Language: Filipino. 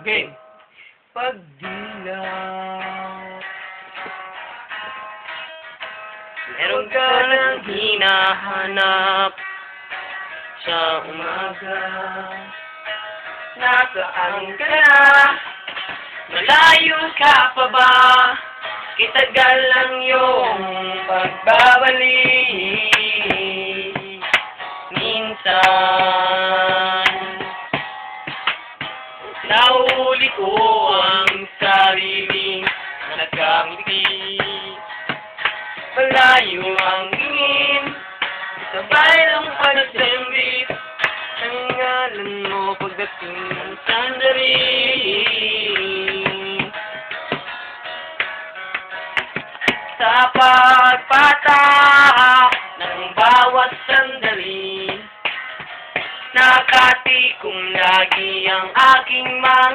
Okay. Pagdilaw, meron ka nang hinahanap sa umaga. Nasaan ka na? Malayo ka pa ba? Kitagal lang yung pagbabalik. Minsan nahuli ko ang sariling nakangiti. Malayo ang tingin, sabay ng panagdambit. Ang ngalan mo pagdating ng sandali. Sa pagpatak ng bawat sandali, nakatikom lagi ang aking mga